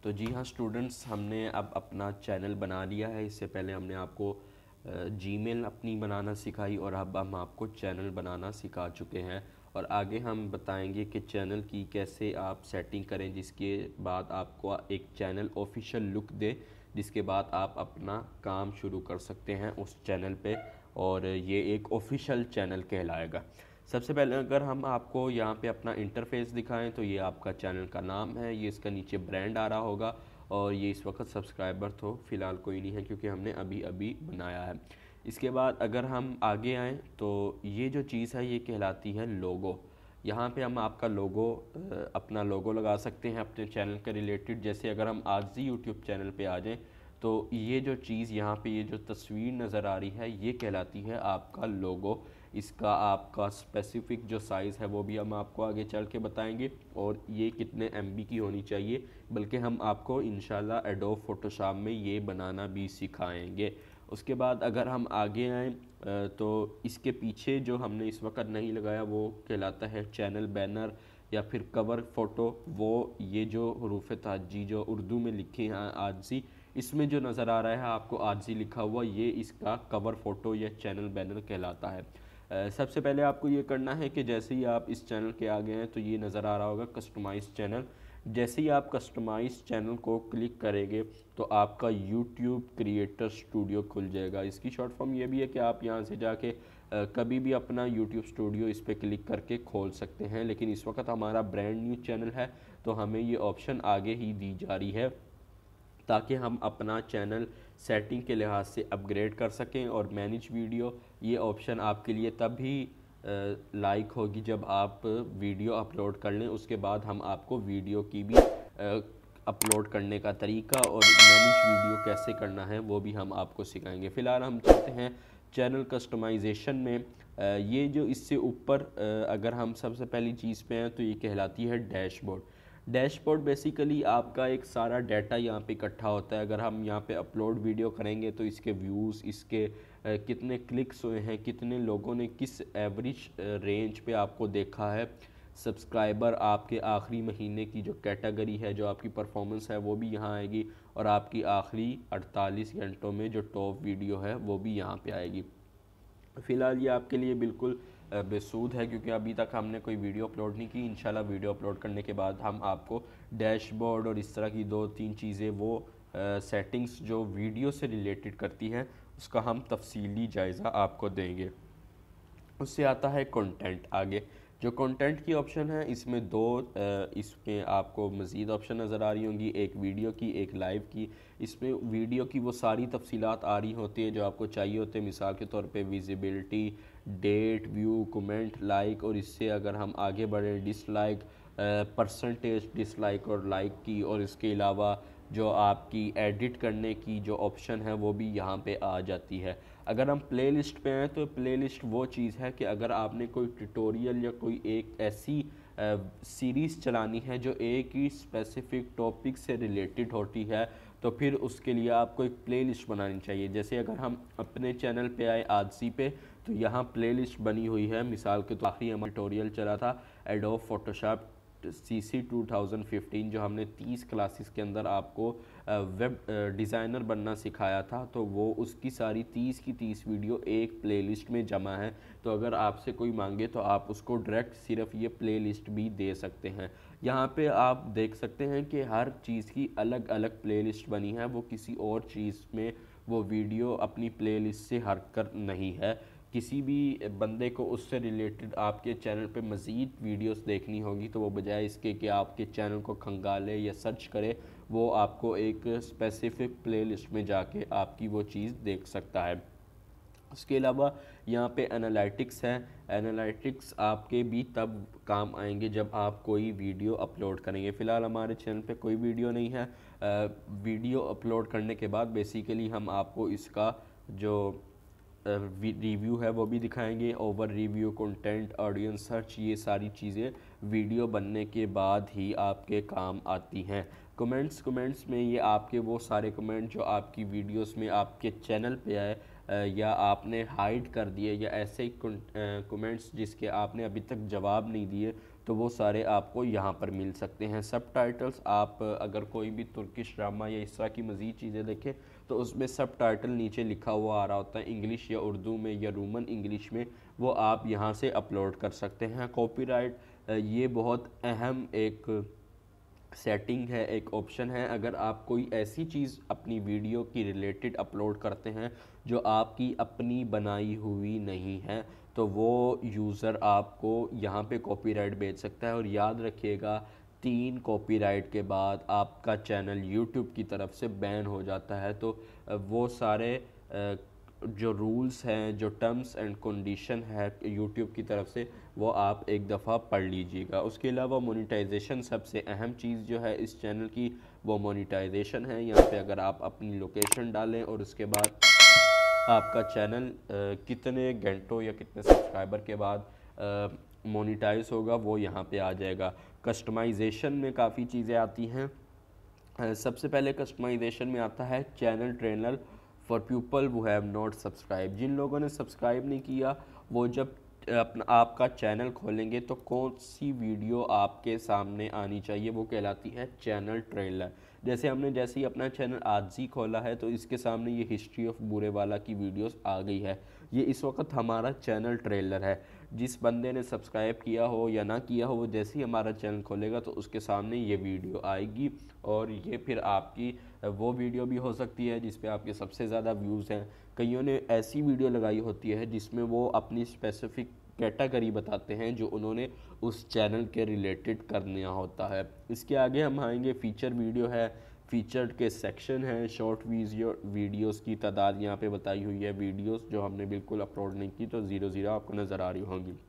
तो जी हाँ स्टूडेंट्स, हमने अब अपना चैनल बना लिया है। इससे पहले हमने आपको जीमेल अपनी बनाना सिखाई और अब हम आपको चैनल बनाना सिखा चुके हैं। और आगे हम बताएंगे कि चैनल की कैसे आप सेटिंग करें, जिसके बाद आपको एक चैनल ऑफिशियल लुक दे, जिसके बाद आप अपना काम शुरू कर सकते हैं उस चैनल पे और ये एक ऑफिशियल चैनल कहलाएगा। सबसे पहले अगर हम आपको यहाँ पे अपना इंटरफेस दिखाएं तो ये आपका चैनल का नाम है, ये इसका नीचे ब्रांड आ रहा होगा और ये इस वक्त सब्सक्राइबर तो फ़िलहाल कोई नहीं है क्योंकि हमने अभी अभी बनाया है। इसके बाद अगर हम आगे आएँ तो ये जो चीज़ है ये कहलाती है लोगो। यहाँ पे हम आपका लोगो अपना लोगो लगा सकते हैं अपने चैनल के रिलेटेड। जैसे अगर हम आज ही यूट्यूब चैनल पे आ जाएं तो ये जो चीज़ यहाँ पे ये जो तस्वीर नज़र आ रही है ये कहलाती है आपका लोगो। इसका आपका स्पेसिफिक जो साइज़ है वो भी हम आपको आगे चल के बताएंगे और ये कितने MB की होनी चाहिए, बल्कि हम आपको इंशाल्लाह एडोब फोटोशॉप में ये बनाना भी सिखाएंगे। उसके बाद अगर हम आगे आएँ तो इसके पीछे जो हमने इस वक्त नहीं लगाया वो कहलाता है चैनल बैनर या फिर कवर फ़ोटो। वो ये जो हरूफ ताजी जो उर्दू में लिखे हैं आजी, इसमें जो नज़र आ रहा है आपको आजी लिखा हुआ, ये इसका कवर फ़ोटो या चैनल बैनर कहलाता है। सबसे पहले आपको ये करना है कि जैसे ही आप इस चैनल के आ गए हैं तो ये नज़र आ रहा होगा कस्टमाइज़ चैनल। जैसे ही आप कस्टमाइज़ चैनल को क्लिक करेंगे तो आपका यूट्यूब क्रिएटर स्टूडियो खुल जाएगा। इसकी शॉर्ट फॉर्म ये भी है कि आप यहाँ से जाके कभी भी अपना यूट्यूब स्टूडियो इस पर क्लिक करके खोल सकते हैं, लेकिन इस वक्त हमारा ब्रांड न्यू चैनल है तो हमें ये ऑप्शन आगे ही दी जा रही है ताकि हम अपना चैनल सेटिंग के लिहाज से अपग्रेड कर सकें। और मैनेज वीडियो, ये ऑप्शन आपके लिए तब भी लाइक होगी जब आप वीडियो अपलोड कर लें। उसके बाद हम आपको वीडियो की भी अपलोड करने का तरीका और मैनेज वीडियो कैसे करना है वो भी हम आपको सिखाएंगे। फ़िलहाल हम चलते हैं चैनल कस्टमाइजेशन में। ये जो इससे ऊपर अगर हम सबसे पहली चीज़ पे हैं तो ये कहलाती है डैशबोर्ड। डैशबोर्ड बेसिकली आपका एक सारा डाटा यहाँ पे इकट्ठा होता है। अगर हम यहाँ पे अपलोड वीडियो करेंगे तो इसके व्यूज़, इसके कितने क्लिक्स हुए हैं, कितने लोगों ने किस एवरेज रेंज पे आपको देखा है, सब्सक्राइबर, आपके आखिरी महीने की जो कैटेगरी है, जो आपकी परफॉर्मेंस है वो भी यहाँ आएगी और आपकी आखिरी 48 घंटों में जो टॉप वीडियो है वो भी यहाँ पे आएगी। फ़िलहाल ये आपके लिए बिल्कुल बेसूद है क्योंकि अभी तक हमने कोई वीडियो अपलोड नहीं की। इंशाल्लाह वीडियो अपलोड करने के बाद हम आपको डैशबोर्ड और इस तरह की 2-3 चीज़ें वो सेटिंग्स जो वीडियो से रिलेटेड करती हैं उसका हम तफसीली जायज़ा आपको देंगे। उससे आता है कंटेंट। आगे जो कंटेंट की ऑप्शन है इसमें इसमें आपको मज़ीद ऑप्शन नज़र आ रही होंगी, एक वीडियो की, एक लाइव की। इसमें वीडियो की वो सारी तफसीलात आ रही होती है जो आपको चाहिए होते हैं, मिसाल के तौर पे visibility, date, view, comment, like. और इससे अगर हम आगे बढ़े डिसलाइक, परसेंटेज डिसलाइक और लाइक की। और इसके अलावा जो आपकी एडिट करने की जो ऑप्शन है वो भी यहाँ पे आ जाती है। अगर हम प्लेलिस्ट पे हैं तो प्लेलिस्ट वो चीज़ है कि अगर आपने कोई ट्यूटोरियल या कोई एक ऐसी सीरीज़ चलानी है जो एक ही स्पेसिफिक टॉपिक से रिलेटेड होती है तो फिर उसके लिए आपको एक प्लेलिस्ट बनानी चाहिए। जैसे अगर हम अपने चैनल पे आए आजसी पे तो यहाँ प्लेलिस्ट बनी हुई है। मिसाल के तो आखिरी हमारा ट्यूटोरियल चला था एडोब फोटोशॉप CC 2015, जो हमने 30 क्लासेस के अंदर आपको वेब डिज़ाइनर बनना सिखाया था, तो वो उसकी सारी 30 की 30 वीडियो एक प्लेलिस्ट में जमा है। तो अगर आपसे कोई मांगे तो आप उसको डायरेक्ट सिर्फ ये प्लेलिस्ट भी दे सकते हैं। यहाँ पे आप देख सकते हैं कि हर चीज़ की अलग अलग प्लेलिस्ट बनी है, वो किसी और चीज़ में वो वीडियो अपनी प्लेलिस्ट से हटकर नहीं है। किसी भी बंदे को उससे रिलेटेड आपके चैनल पे मज़ीद वीडियोस देखनी होगी तो वो बजाय इसके कि आपके चैनल को खंगाले या सर्च करे, वो आपको एक स्पेसिफिक प्लेलिस्ट में जाके आपकी वो चीज़ देख सकता है। उसके अलावा यहाँ पे एनालिटिक्स है। एनालिटिक्स आपके भी तब काम आएंगे जब आप कोई वीडियो अपलोड करेंगे। फ़िलहाल हमारे चैनल पे कोई वीडियो नहीं है। वीडियो अपलोड करने के बाद बेसिकली हम आपको इसका जो रिव्यू है वो भी दिखाएंगे। Over review, content, audience search, ये सारी चीज़ें वीडियो बनने के बाद ही आपके काम आती हैं। कमेंट्स में ये आपके वो सारे कमेंट जो आपकी वीडियोस में आपके चैनल पे आए या आपने हाइड कर दिए या ऐसे कमेंट्स जिसके आपने अभी तक जवाब नहीं दिए, तो वो सारे आपको यहाँ पर मिल सकते हैं। सब टाइटल्स आप अगर कोई भी तुर्किश ड्रामा या इस तरह की मज़ीद चीज़ें देखें तो उसमें सब टाइटल नीचे लिखा हुआ आ रहा होता है, इंग्लिश या उर्दू में या रोमन इंग्लिश में, वो आप यहाँ से अपलोड कर सकते हैं। कॉपीराइट ये बहुत अहम एक सेटिंग है, एक ऑप्शन है। अगर आप कोई ऐसी चीज़ अपनी वीडियो की रिलेटेड अपलोड करते हैं जो आपकी अपनी बनाई हुई नहीं है, तो वो यूज़र आपको यहाँ पे कॉपीराइट भेज सकता है। और याद रखिएगा 3 कॉपीराइट के बाद आपका चैनल यूट्यूब की तरफ से बैन हो जाता है। तो वो सारे जो रूल्स हैं, जो टर्म्स एंड कंडीशन है यूट्यूब की तरफ से, वो आप एक दफ़ा पढ़ लीजिएगा। उसके अलावा मोनेटाइजेशन, सबसे अहम चीज़ जो है इस चैनल की वो मोनेटाइजेशन है। यहाँ पे अगर आप अपनी लोकेशन डालें और उसके बाद आपका चैनल कितने घंटों या कितने सब्सक्राइबर के बाद मोनेटाइज होगा वो यहाँ पे आ जाएगा। कस्टमाइजेशन में काफ़ी चीज़ें आती हैं। सबसे पहले कस्टमाइजेशन में आता है channel trainer for people who have not subscribe. जिन लोगों ने सब्सक्राइब नहीं किया वो जब अपना आपका चैनल खोलेंगे तो कौन सी वीडियो आपके सामने आनी चाहिए, वो कहलाती है चैनल ट्रेलर। जैसे ही अपना चैनल आज ही खोला है तो इसके सामने ये हिस्ट्री ऑफ बुरे वाला की वीडियोस आ गई है। ये इस वक्त हमारा चैनल ट्रेलर है। जिस बंदे ने सब्सक्राइब किया हो या ना किया हो, वो जैसे ही हमारा चैनल खोलेगा तो उसके सामने ये वीडियो आएगी। और ये फिर आपकी वो वीडियो भी हो सकती है जिस पे आपके सबसे ज़्यादा व्यूज़ हैं। कईयों ने ऐसी वीडियो लगाई होती है जिसमें वो अपनी स्पेसिफिक कैटेगरी बताते हैं जो उन्होंने उस चैनल के रिलेटेड करना होता है। इसके आगे हम आएंगे, फीचर वीडियो है, फीचर्ड के सेक्शन हैं, शॉर्ट वीडियोस की तादाद यहाँ पे बताई हुई है। वीडियोस जो हमने बिल्कुल अपलोड नहीं की तो 0 आपको नज़र आ रही होंगी।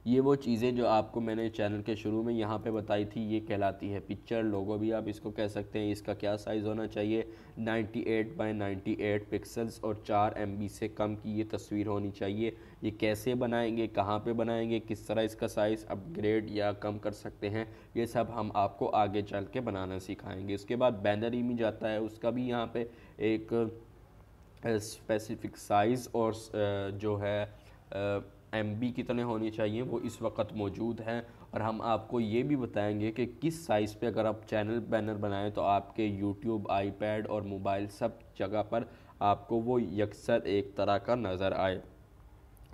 ये वो चीज़ें जो आपको मैंने चैनल के शुरू में यहाँ पे बताई थी, ये कहलाती है पिक्चर। लोगो भी आप इसको कह सकते हैं। इसका क्या साइज़ होना चाहिए, 98 बाय 98 पिक्सल्स और 4 MB से कम की ये तस्वीर होनी चाहिए। ये कैसे बनाएंगे, कहाँ पे बनाएंगे, किस तरह इसका साइज़ अपग्रेड या कम कर सकते हैं, ये सब हम आपको आगे चल के बनाना सिखाएँगे। उसके बाद बैनर इमेज आता है, उसका भी यहाँ पर एक स्पेसिफिक साइज़ और जो है MB कितने होनी चाहिए वो इस वक्त मौजूद हैं। और हम आपको ये भी बताएंगे कि किस साइज़ पे अगर आप चैनल बैनर बनाएं तो आपके यूट्यूब, आईपैड और मोबाइल सब जगह पर आपको वो यकसर एक तरह का नज़र आए।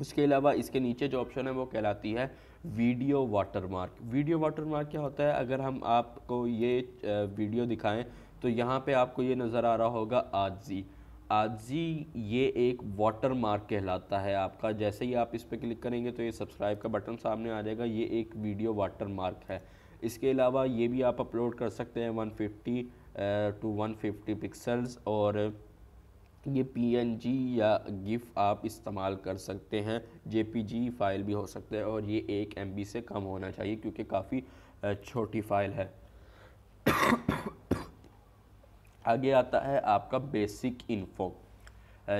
उसके अलावा इसके नीचे जो ऑप्शन है वो कहलाती है वीडियो वाटरमार्क। वीडियो वाटरमार्क क्या होता है, अगर हम आपको ये वीडियो दिखाएं तो यहाँ पे आपको ये नज़र आ रहा होगा आजी, ये एक वाटर मार्क कहलाता है आपका। जैसे ही आप इस पर क्लिक करेंगे तो ये सब्सक्राइब का बटन सामने आ जाएगा, ये एक वीडियो वाटर मार्क है। इसके अलावा ये भी आप अपलोड कर सकते हैं 150 टू 150 पिक्सल्स, और ये PNG या गिफ आप इस्तेमाल कर सकते हैं। JPG फ़ाइल भी हो सकता है और ये 1 MB से कम होना चाहिए क्योंकि काफ़ी छोटी फ़ाइल है। आगे आता है आपका बेसिक इन्फो।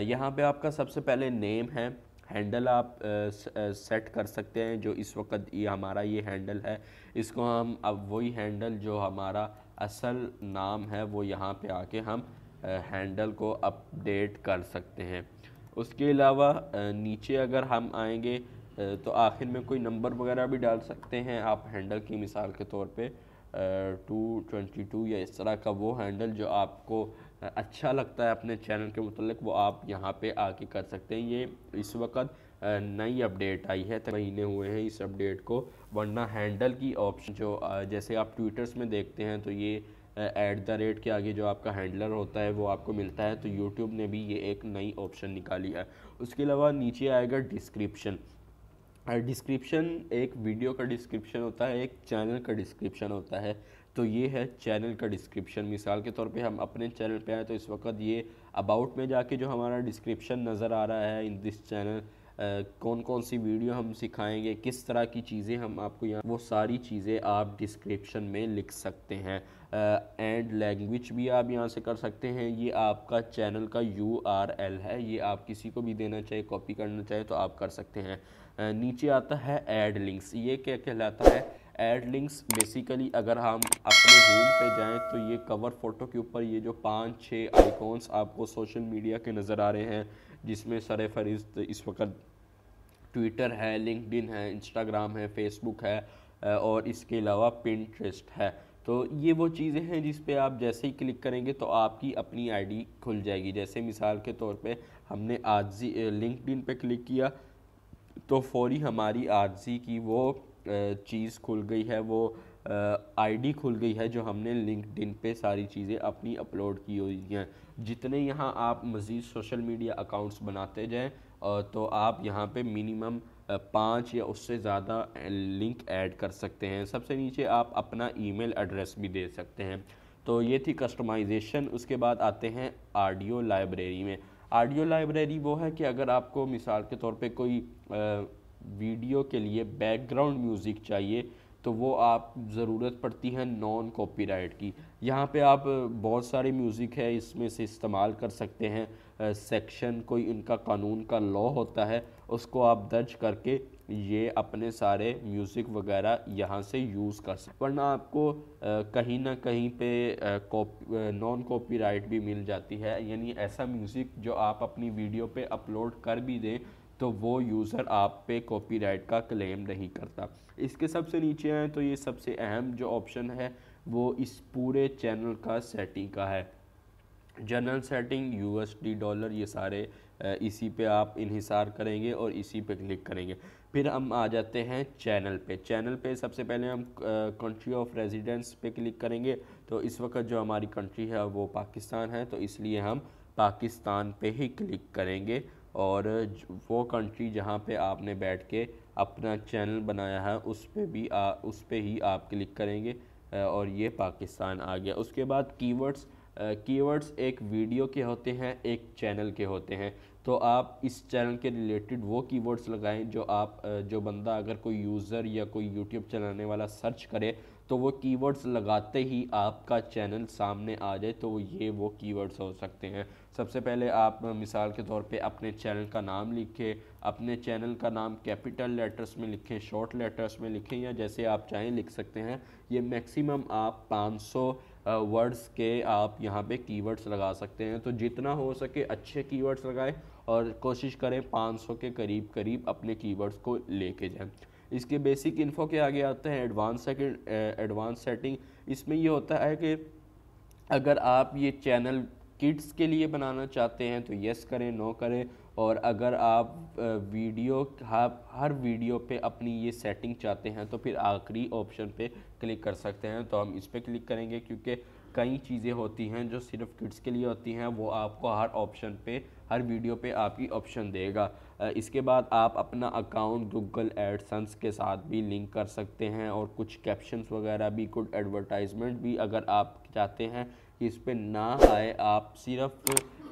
यहाँ पे आपका सबसे पहले नेम है, हैंडल आप सेट कर सकते हैं। जो इस वक्त ये हमारा ये हैंडल है, इसको हम अब वही हैंडल जो हमारा असल नाम है वो यहाँ पे आके हम हैंडल को अपडेट कर सकते हैं। उसके अलावा नीचे अगर हम आएंगे तो आखिर में कोई नंबर वगैरह भी डाल सकते हैं आप हैंडल की मिसाल के तौर पे 222 या इस तरह का वो हैंडल जो आपको अच्छा लगता है अपने चैनल के मुतल्लिक, वो आप यहाँ पे आके कर सकते हैं। ये इस वक्त नई अपडेट आई है, महीने हुए हैं इस अपडेट को, वरना हैंडल की ऑप्शन जो जैसे आप ट्विटर्स में देखते हैं तो ये @ के आगे जो आपका हैंडलर होता है वो आपको मिलता है। तो यूट्यूब ने भी ये एक नई ऑप्शन निकाली है। उसके अलावा नीचे आएगा डिस्क्रिप्शन। डिस्क्रिप्शन एक वीडियो का डिस्क्रिप्शन होता है, एक चैनल का डिस्क्रिप्शन होता है। तो ये है चैनल का डिस्क्रिप्शन। मिसाल के तौर पे हम अपने चैनल पे आए तो इस वक्त ये अबाउट में जाके जो हमारा डिस्क्रिप्शन नज़र आ रहा है इन दिस चैनल, कौन कौन सी वीडियो हम सिखाएंगे, किस तरह की चीज़ें हम आपको यहाँ, वो सारी चीज़ें आप डिस्क्रिप्शन में लिख सकते हैं। एंड लैंग्वेज भी आप यहाँ से कर सकते हैं। ये आपका चैनल का URL है, ये आप किसी को भी देना चाहे, कॉपी करना चाहे तो आप कर सकते हैं। नीचे आता है ऐड लिंक्स। ये क्या कहलाता है, ऐड लिंक्स बेसिकली अगर हम अपने होम पे जाएं तो ये कवर फ़ोटो के ऊपर ये जो 5-6 आइकॉन्स आपको सोशल मीडिया के नज़र आ रहे हैं, जिसमें सरफ़हरिस्त इस वक्त ट्विटर है, लिंक्डइन है, इंस्टाग्राम है, फेसबुक है, और इसके अलावा पिंटरेस्ट है। तो ये वो चीज़ें हैं जिस पे आप जैसे ही क्लिक करेंगे तो आपकी अपनी आईडी खुल जाएगी। जैसे मिसाल के तौर पे हमने आज ही लिंक्डइन पे क्लिक किया तो फौरी हमारी आरजी की वो चीज़ खुल गई है, वो आईडी खुल गई है जो हमने लिंक्डइन पे सारी चीज़ें अपनी अपलोड की हुई हैं। जितने यहाँ आप मज़ीद सोशल मीडिया अकाउंट्स बनाते जाएं तो आप यहाँ पे मिनिमम 5 या उससे ज़्यादा लिंक ऐड कर सकते हैं। सबसे नीचे आप अपना ईमेल एड्रेस भी दे सकते हैं। तो ये थी कस्टमाइजेशन। उसके बाद आते हैं ऑडियो लाइब्रेरी में। ऑडियो लाइब्रेरी वो है कि अगर आपको मिसाल के तौर पे कोई वीडियो के लिए बैकग्राउंड म्यूज़िक चाहिए तो वो आप ज़रूरत पड़ती है नॉन कॉपीराइट की। यहाँ पे आप बहुत सारे म्यूज़िक है इसमें से इस्तेमाल कर सकते हैं। सेक्शन कोई इनका कानून का लॉ होता है, उसको आप दर्ज करके ये अपने सारे म्यूज़िक वगैरह यहाँ से यूज़ कर सकते। वरना आपको कहीं ना कहीं पे नॉन कॉपीराइट भी मिल जाती है, यानी ऐसा म्यूज़िक जो आप अपनी वीडियो पे अपलोड कर भी दें तो वो यूज़र आप पे कॉपीराइट का क्लेम नहीं करता। इसके सबसे नीचे हैं तो ये सबसे अहम जो ऑप्शन है वो इस पूरे चैनल का सेटिंग का है। जनरल सेटिंग, यूएसडी, डॉलर, ये सारे इसी पे आप इन्हिसार करेंगे और इसी पे क्लिक करेंगे। फिर हम आ जाते हैं चैनल पे। चैनल पे सबसे पहले हम कंट्री ऑफ रेजिडेंस पे क्लिक करेंगे। तो इस वक्त जो हमारी कंट्री है वो पाकिस्तान है, तो इसलिए हम पाकिस्तान पे ही क्लिक करेंगे और वो कंट्री जहाँ पे आपने बैठ के अपना चैनल बनाया है उस पे ही आप क्लिक करेंगे और ये पाकिस्तान आ गया। उसके बाद कीवर्ड्स एक वीडियो के होते हैं, एक चैनल के होते हैं। तो आप इस चैनल के रिलेटेड वो कीवर्ड्स लगाएं जो बंदा अगर कोई यूज़र या कोई यूट्यूब चलाने वाला सर्च करे तो वो कीवर्ड्स लगाते ही आपका चैनल सामने आ जाए, तो ये वो कीवर्ड्स हो सकते हैं। सबसे पहले आप मिसाल के तौर पे अपने चैनल का नाम लिखें, अपने चैनल का नाम कैपिटल लेटर्स में लिखें, शॉर्ट लेटर्स में लिखें, या जैसे आप चाहें लिख सकते हैं। ये मैक्सिमम आप 500 वर्ड्स के आप यहाँ पे कीवर्ड्स लगा सकते हैं। तो जितना हो सके अच्छे कीवर्ड्स लगाएं और कोशिश करें 500 के करीब अपने कीवर्ड्स को लेके जाएं। इसके बेसिक इन्फो के आगे आते हैं एडवांस सेटिंग। इसमें ये होता है कि अगर आप ये चैनल किड्स के लिए बनाना चाहते हैं तो यस करें, नो करें। और अगर आप हर वीडियो पे अपनी ये सेटिंग चाहते हैं तो फिर आखिरी ऑप्शन पे क्लिक कर सकते हैं। तो हम इस पर क्लिक करेंगे क्योंकि कई चीज़ें होती हैं जो सिर्फ किड्स के लिए होती हैं, वो आपको हर ऑप्शन पे, हर वीडियो पे आपकी ऑप्शन देगा। इसके बाद आप अपना अकाउंट गूगल एडसेंस के साथ भी लिंक कर सकते हैं और कुछ कैप्शंस वगैरह भी, कुछ एडवर्टाइजमेंट भी अगर आप चाहते हैं कि इस पर ना आए, आप सिर्फ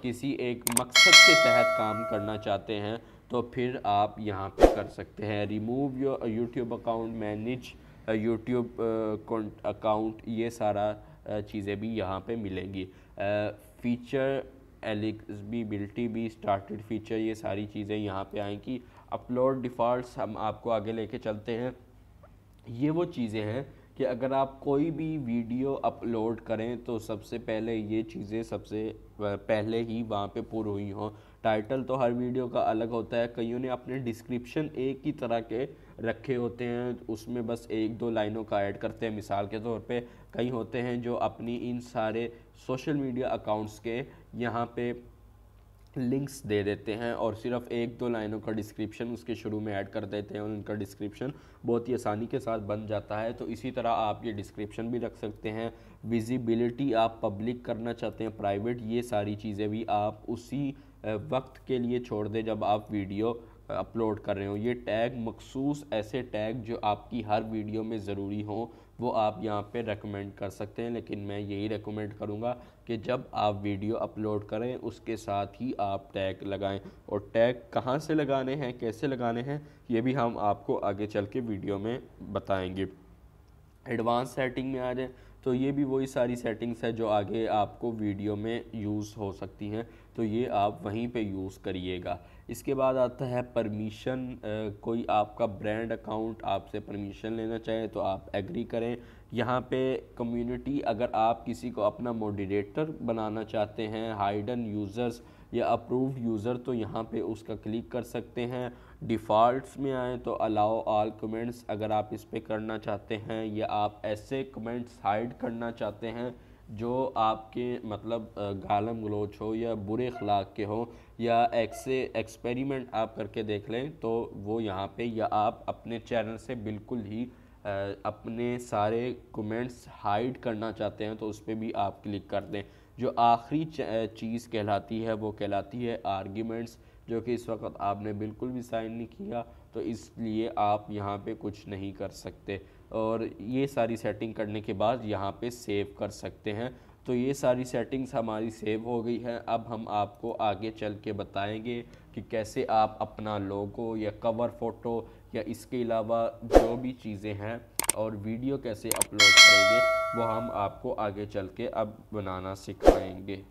किसी एक मकसद के तहत काम करना चाहते हैं तो फिर आप यहाँ पे कर सकते हैं। Remove your YouTube account, manage YouTube account, ये सारा चीज़ें भी यहाँ पे मिलेंगी। फीचर एलिजिबिलिटी भी, स्टार्टेड फीचर, ये सारी चीज़ें यहाँ पे आएंगी। अपलोड डिफ़ॉल्ट्स हम आपको आगे लेके चलते हैं। ये वो चीज़ें हैं कि अगर आप कोई भी वीडियो अपलोड करें तो सबसे पहले ये चीज़ें सबसे पहले ही वहाँ पे पुर हुई हों। टाइटल तो हर वीडियो का अलग होता है, कईयों ने अपने डिस्क्रिप्शन एक ही तरह के रखे होते हैं, उसमें बस 1-2 लाइनों का ऐड करते हैं। मिसाल के तौर पे कई होते हैं जो अपनी इन सारे सोशल मीडिया अकाउंट्स के यहाँ पे लिंक्स दे देते हैं और सिर्फ 1-2 लाइनों का डिस्क्रिप्शन उसके शुरू में ऐड कर देते हैं और उनका डिस्क्रिप्शन बहुत ही आसानी के साथ बन जाता है। तो इसी तरह आप ये डिस्क्रिप्शन भी रख सकते हैं। विजिबिलिटी आप पब्लिक करना चाहते हैं, प्राइवेट, ये सारी चीज़ें भी आप उसी वक्त के लिए छोड़ दें जब आप वीडियो अपलोड कर रहे हो। ये टैग मखसूस ऐसे टैग जो आपकी हर वीडियो में ज़रूरी हो वो आप यहाँ पे रेकमेंड कर सकते हैं, लेकिन मैं यही रेकमेंड करूँगा कि जब आप वीडियो अपलोड करें उसके साथ ही आप टैग लगाएं। और टैग कहाँ से लगाने हैं, कैसे लगाने हैं, ये भी हम आपको आगे चल के वीडियो में बताएंगे। एडवांस सेटिंग में आ जाए तो ये भी वही सारी सेटिंग्स है जो आगे आपको वीडियो में यूज़ हो सकती हैं, तो ये आप वहीं पे यूज़ करिएगा। इसके बाद आता है परमिशन। कोई आपका ब्रांड अकाउंट आपसे परमिशन लेना चाहे तो आप एग्री करें। यहाँ पे कम्युनिटी, अगर आप किसी को अपना मॉडरेटर बनाना चाहते हैं, हाइडन यूज़र्स या अप्रूव्ड यूज़र, तो यहाँ पे उसका क्लिक कर सकते हैं। डिफ़ॉल्ट्स में आए तो अलाउ ऑल कमेंट्स, अगर आप इस पे करना चाहते हैं, या आप ऐसे कमेंट्स हाइड करना चाहते हैं जो आपके मतलब गालम गलोच हो या बुरे अखलाक के हो, या ऐसे एक्सपेरिमेंट आप करके देख लें, तो वो यहाँ पे, या आप अपने चैनल से बिल्कुल ही अपने सारे कमेंट्स हाइड करना चाहते हैं तो उस पर भी आप क्लिक कर दें। जो आखिरी चीज़ कहलाती है वो कहलाती है आर्ग्यूमेंट्स, जो कि इस वक्त आपने बिल्कुल भी साइन नहीं किया, तो इसलिए आप यहाँ पे कुछ नहीं कर सकते। और ये सारी सेटिंग करने के बाद यहाँ पे सेव कर सकते हैं। तो ये सारी सेटिंग्स हमारी सेव हो गई है। अब हम आपको आगे चल के बताएंगे कि कैसे आप अपना लोगो या कवर फ़ोटो या इसके अलावा जो भी चीज़ें हैं और वीडियो कैसे अपलोड करेंगे, वो हम आपको आगे चल के अब बनाना सिखाएंगे।